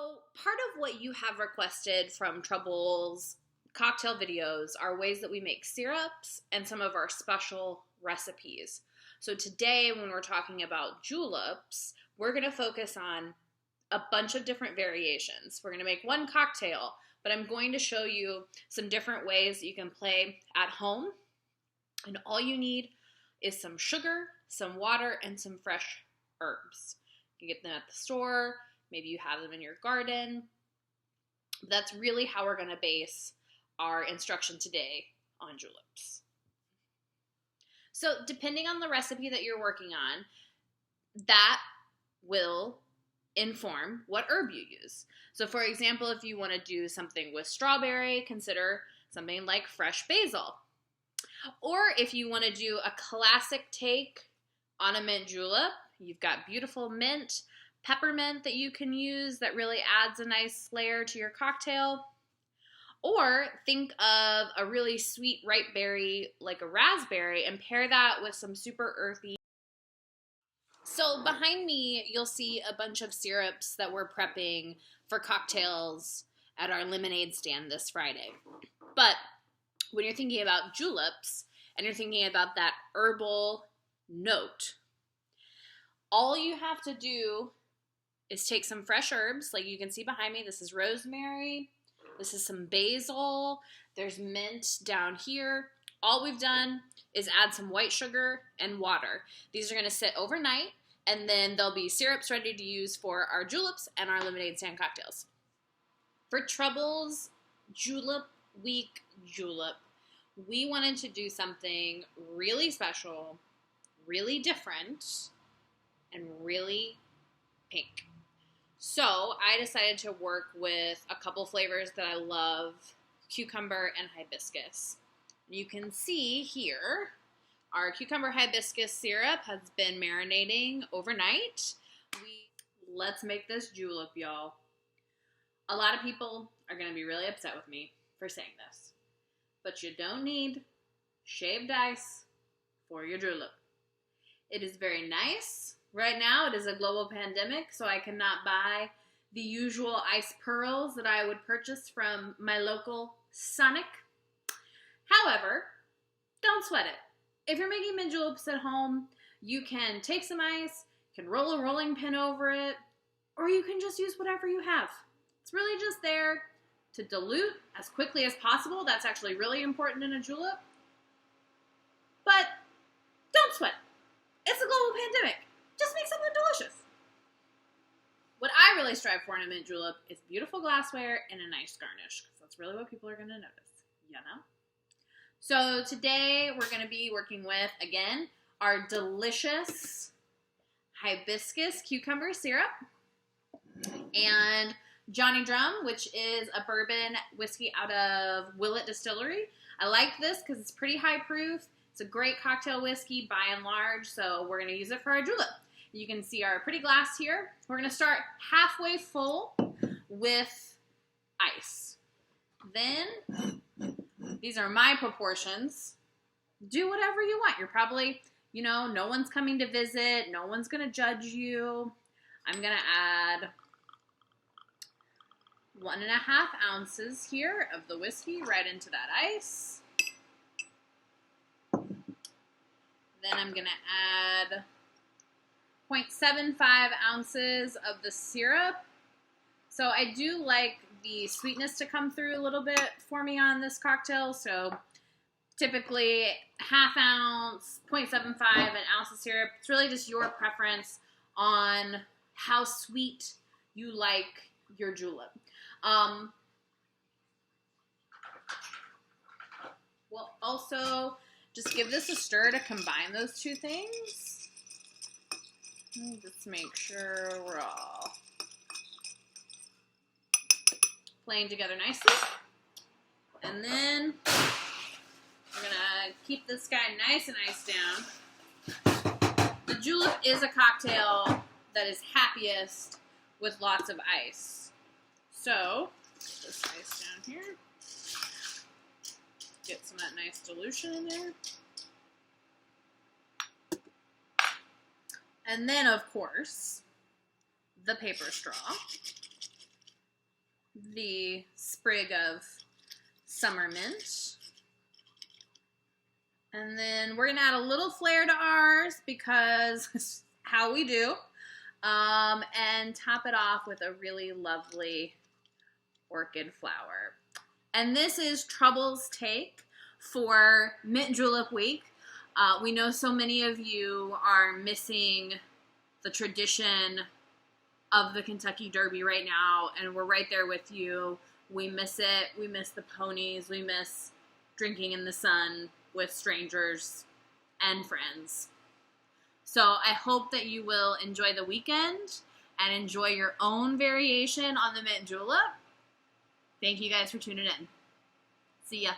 So part of what you have requested from Trouble's cocktail videos are ways that we make syrups and some of our special recipes. So today, when we're talking about juleps, we're going to focus on a bunch of different variations. We're going to make one cocktail, but I'm going to show you some different ways that you can play at home. And all you need is some sugar, some water, and some fresh herbs. You can get them at the store. Maybe you have them in your garden. That's really how we're going to base our instruction today on juleps. So depending on the recipe that you're working on, that will inform what herb you use. So for example, if you want to do something with strawberry, consider something like fresh basil. Or if you want to do a classic take on a mint julep, you've got beautiful mint, peppermint that you can use that really adds a nice layer to your cocktail. Or think of a really sweet ripe berry like a raspberry and pair that with some super earthy. So behind me, you'll see a bunch of syrups that we're prepping for cocktails at our lemonade stand this Friday. But when you're thinking about juleps and you're thinking about that herbal note, all you have to do is take some fresh herbs, like you can see behind me. This is rosemary. This is some basil. There's mint down here. All we've done is add some white sugar and water. These are going to sit overnight, and then there'll be syrups ready to use for our juleps and our lemonade stand cocktails. For Trouble's Julep Week julep, we wanted to do something really special, really different, and really pink. So I decided to work with a couple flavors that I love, cucumber and hibiscus. You can see here, our cucumber hibiscus syrup has been marinating overnight. Let's make this julep, y'all. A lot of people are going to be really upset with me for saying this, but you don't need shaved ice for your julep. It is very nice. Right now, it is a global pandemic, so I cannot buy the usual ice pearls that I would purchase from my local Sonic. However, don't sweat it. If you're making mint juleps at home, you can take some ice, you can roll a rolling pin over it, or you can just use whatever you have. It's really just there to dilute as quickly as possible. That's actually really important in a julep. But don't sweat. It's a global pandemic. Just make something delicious. What I really strive for in a mint julep is beautiful glassware and a nice garnish, because that's really what people are going to notice, you know? So today we're going to be working with, again, our delicious hibiscus cucumber syrup and Johnny Drum, which is a bourbon whiskey out of Willett Distillery. I like this because it's pretty high proof. It's a great cocktail whiskey by and large, so we're going to use it for our julep. You can see our pretty glass here. We're going to start halfway full with ice. Then, these are my proportions. Do whatever you want. You're probably, no one's coming to visit. No one's going to judge you. I'm going to add 1.5 ounces here of the whiskey right into that ice. Then I'm going to add 0.75 ounces of the syrup. So I do like the sweetness to come through a little bit for me on this cocktail. So typically 1/2 ounce, 0.75, an ounce of syrup. It's really just your preference on how sweet you like your julep. We'll also just give this a stir to combine those two things. Just make sure we're all playing together nicely. And then we're gonna keep this guy nice and iced down. The julep is a cocktail that is happiest with lots of ice. So, get this ice down here. Get some of that nice dilution in there. And then, of course, the paper straw. the sprig of summer mint. And then we're going to add a little flair to ours because it's how we do. And top it off with a really lovely orchid flower. And this is Trouble's take for Mint Julep Week. We know so many of you are missing the tradition of the Kentucky Derby right now, and we're right there with you. We miss it. We miss the ponies. We miss drinking in the sun with strangers and friends. So I hope that you will enjoy the weekend and enjoy your own variation on the mint julep. Thank you guys for tuning in. See ya.